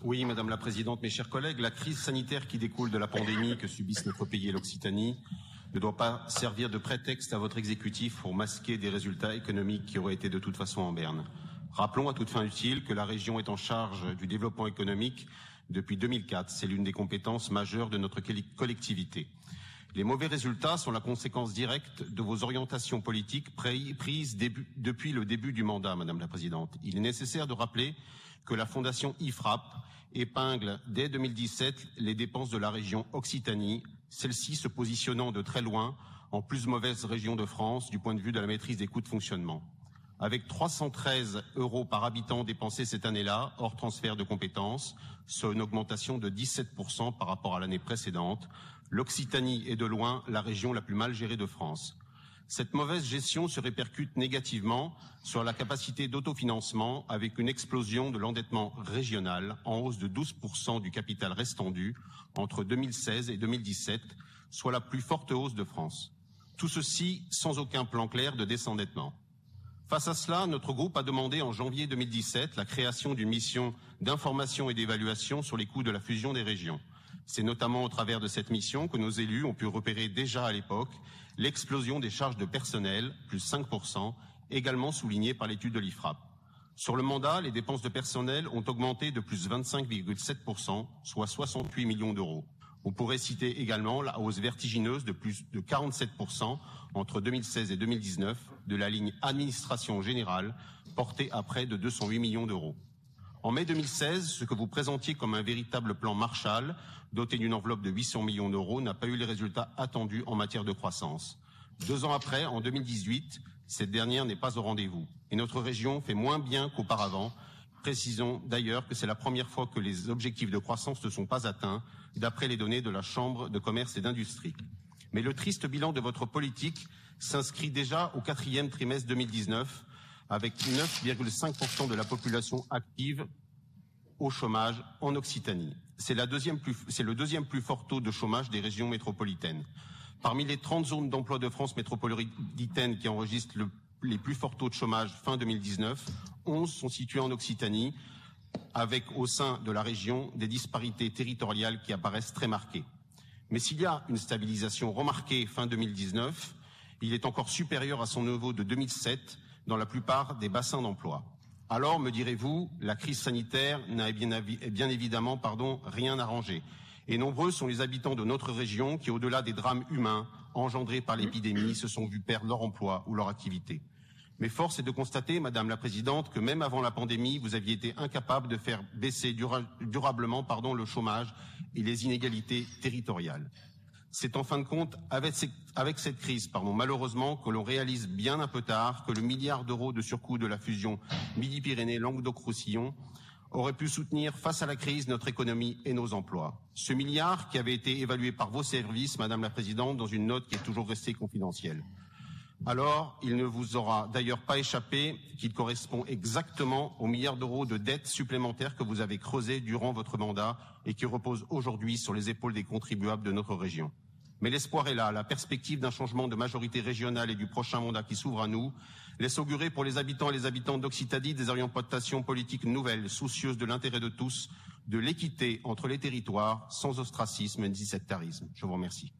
Oui, Madame la Présidente, mes chers collègues, la crise sanitaire qui découle de la pandémie que subissent notre pays et l'Occitanie ne doit pas servir de prétexte à votre exécutif pour masquer des résultats économiques qui auraient été de toute façon en berne. Rappelons à toute fin utile que la région est en charge du développement économique depuis 2004. C'est l'une des compétences majeures de notre collectivité. Les mauvais résultats sont la conséquence directe de vos orientations politiques prises depuis le début du mandat, Madame la Présidente. Il est nécessaire de rappeler que la Fondation IFRAP épingle dès 2017 les dépenses de la région Occitanie, celle-ci se positionnant de très loin en plus mauvaise région de France du point de vue de la maîtrise des coûts de fonctionnement. Avec 313 € par habitant dépensés cette année-là, hors transfert de compétences, soit une augmentation de 17% par rapport à l'année précédente, l'Occitanie est de loin la région la plus mal gérée de France. Cette mauvaise gestion se répercute négativement sur la capacité d'autofinancement avec une explosion de l'endettement régional en hausse de 12% du capital restant dû entre 2016 et 2017, soit la plus forte hausse de France. Tout ceci sans aucun plan clair de désendettement. Face à cela, notre groupe a demandé en janvier 2017 la création d'une mission d'information et d'évaluation sur les coûts de la fusion des régions. C'est notamment au travers de cette mission que nos élus ont pu repérer déjà à l'époque l'explosion des charges de personnel, plus 5%, également soulignée par l'étude de l'IFRAP. Sur le mandat, les dépenses de personnel ont augmenté de plus 25,7%, soit 68 millions d'euros. On pourrait citer également la hausse vertigineuse de plus de 47% entre 2016 et 2019 de la ligne administration générale, portée à près de 208 millions d'euros. En mai 2016, ce que vous présentiez comme un véritable plan Marshall, doté d'une enveloppe de 800 millions d'euros, n'a pas eu les résultats attendus en matière de croissance. 2 ans après, en 2018, cette dernière n'est pas au rendez-vous. Et notre région fait moins bien qu'auparavant. Précisons d'ailleurs que c'est la première fois que les objectifs de croissance ne sont pas atteints, d'après les données de la Chambre de commerce et d'industrie. Mais le triste bilan de votre politique s'inscrit déjà au 4e trimestre 2019, avec 9,5% de la population active au chômage en Occitanie. C'est le deuxième plus fort taux de chômage des régions métropolitaines. Parmi les 30 zones d'emploi de France métropolitaine qui enregistrent les plus forts taux de chômage fin 2019, 11 sont situés en Occitanie, avec au sein de la région des disparités territoriales qui apparaissent très marquées. Mais s'il y a une stabilisation remarquée fin 2019, il est encore supérieur à son niveau de 2007 dans la plupart des bassins d'emploi. Alors, me direz-vous, la crise sanitaire n'a bien évidemment rien arrangé. Et nombreux sont les habitants de notre région qui, au-delà des drames humains engendrés par l'épidémie, se sont vus perdre leur emploi ou leur activité. Mais force est de constater, Madame la Présidente, que même avant la pandémie, vous aviez été incapable de faire baisser durablement le chômage et les inégalités territoriales. C'est en fin de compte avec cette crise, malheureusement, que l'on réalise bien un peu tard que le milliard d'euros de surcoût de la fusion Midi-Pyrénées-Languedoc-Roussillon aurait pu soutenir face à la crise notre économie et nos emplois. Ce milliard qui avait été évalué par vos services, Madame la Présidente, dans une note qui est toujours restée confidentielle. Alors, il ne vous aura d'ailleurs pas échappé qu'il correspond exactement aux milliards d'euros de dettes supplémentaires que vous avez creusées durant votre mandat et qui reposent aujourd'hui sur les épaules des contribuables de notre région. Mais l'espoir est là, la perspective d'un changement de majorité régionale et du prochain mandat qui s'ouvre à nous laisse augurer pour les habitants et les habitantes d'Occitanie des orientations politiques nouvelles, soucieuses de l'intérêt de tous, de l'équité entre les territoires, sans ostracisme ni sectarisme. Je vous remercie.